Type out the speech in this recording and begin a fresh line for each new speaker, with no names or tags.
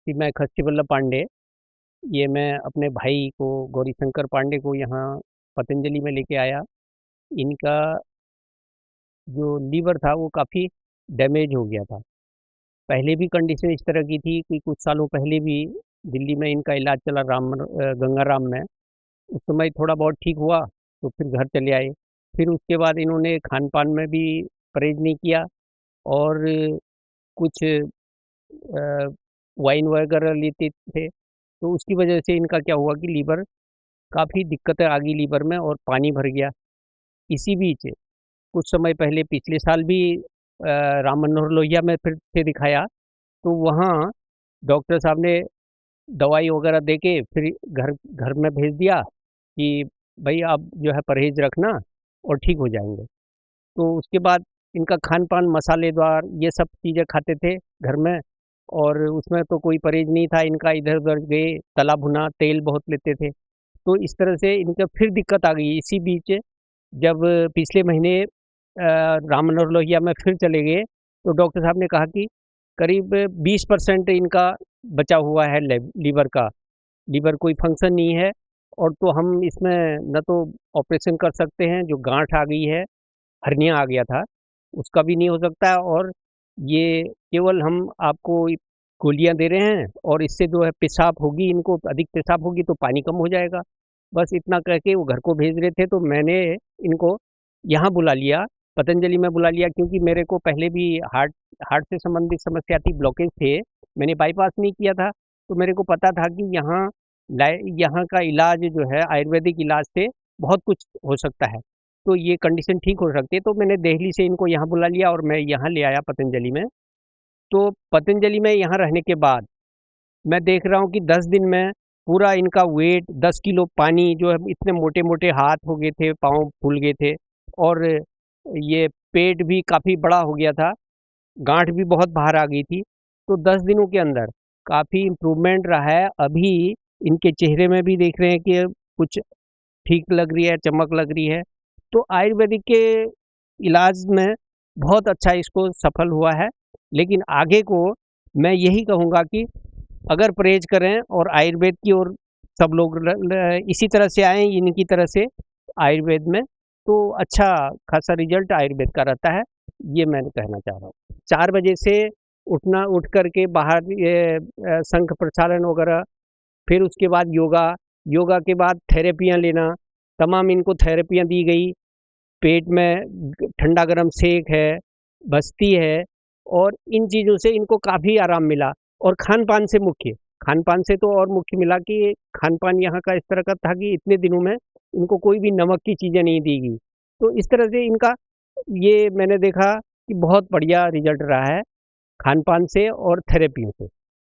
कि मैं खस्ती बल्लभ पांडे, ये मैं अपने भाई को गौरीशंकर पांडे को यहाँ पतंजलि में लेके आया। इनका जो लीवर था वो काफ़ी डैमेज हो गया था। पहले भी कंडीशन इस तरह की थी कि कुछ सालों पहले भी दिल्ली में इनका इलाज चला गंगाराम में। उस समय थोड़ा बहुत ठीक हुआ तो फिर घर चले आए। फिर उसके बाद इन्होंने खान-पान में भी परहेज़ नहीं किया और कुछ वाइन वगैरह लेते थे, तो उसकी वजह से इनका क्या हुआ कि लीवर काफ़ी दिक्कतें आ गई लीवर में और पानी भर गया। इसी बीच कुछ समय पहले पिछले साल भी राम मनोहर लोहिया में फिर से दिखाया, तो वहाँ डॉक्टर साहब ने दवाई वगैरह दे के फिर घर घर में भेज दिया कि भई आप जो है परहेज़ रखना और ठीक हो जाएँगे। तो उसके बाद इनका खान-पान मसालेदार ये सब चीज़ें खाते थे घर में और उसमें तो कोई परहेज़ नहीं था इनका, इधर-उधर गए, तला भुना तेल बहुत लेते थे। तो इस तरह से इनका फिर दिक्कत आ गई। इसी बीच जब पिछले महीने राम मनोहर लोहिया में फिर चले गए, तो डॉक्टर साहब ने कहा कि करीब 20% इनका बचा हुआ है लीवर का। लीवर कोई फंक्शन नहीं है और तो हम इसमें न तो ऑपरेशन कर सकते हैं, जो गाँठ आ गई है, हर्निया आ गया था, उसका भी नहीं हो सकता है और ये केवल हम आपको गोलियाँ दे रहे हैं और इससे जो है पेशाब होगी इनको अधिक पेशाब होगी तो पानी कम हो जाएगा। बस इतना कह के वो घर को भेज रहे थे तो मैंने इनको यहाँ बुला लिया, पतंजलि में बुला लिया क्योंकि मेरे को पहले भी हार्ट हार्ट से संबंधित समस्या थी, ब्लॉकेज थे। मैंने बाईपास नहीं किया था, तो मेरे को पता था कि यहाँ का इलाज जो है आयुर्वेदिक इलाज से बहुत कुछ हो सकता है। तो ये कंडीशन ठीक हो सकती है, तो मैंने दिल्ली से इनको यहाँ बुला लिया और मैं यहाँ ले आया पतंजलि में। तो पतंजलि में यहाँ रहने के बाद मैं देख रहा हूँ कि 10 दिन में पूरा इनका वेट 10 किलो पानी जो है इतने मोटे-मोटे हाथ हो गए थे, पाँव फूल गए थे और ये पेट भी काफ़ी बड़ा हो गया था, गाँठ भी बहुत बाहर आ गई थी। तो 10 दिनों के अंदर काफ़ी इम्प्रूवमेंट रहा है। अभी इनके चेहरे में भी देख रहे हैं कि कुछ ठीक लग रही है, चमक लग रही है। तो आयुर्वेदिक के इलाज में बहुत अच्छा इसको सफल हुआ है। लेकिन आगे को मैं यही कहूँगा कि अगर परहेज़ करें और आयुर्वेद की ओर सब लोग इसी तरह से आएँ इनकी तरह से आयुर्वेद में, तो अच्छा खासा रिज़ल्ट आयुर्वेद का रहता है, ये मैं कहना चाह रहा हूँ। 4 बजे से उठ कर के बाहर ये शंख प्रक्षालन वगैरह, फिर उसके बाद योगा, योगा के बाद थेरेपियाँ लेना, तमाम इनको थेरेपियाँ दी गई। पेट में ठंडा गरम सेक है, बस्ती है और इन चीज़ों से इनको काफ़ी आराम मिला और खान-पान से तो और मुख्य मिला कि खान-पान यहाँ का इस तरह का था कि इतने दिनों में इनको कोई भी नमक की चीज़ें नहीं दी गई। तो इस तरह से इनका ये मैंने देखा कि बहुत बढ़िया रिज़ल्ट रहा है खान-पान से और थेरेपियों से।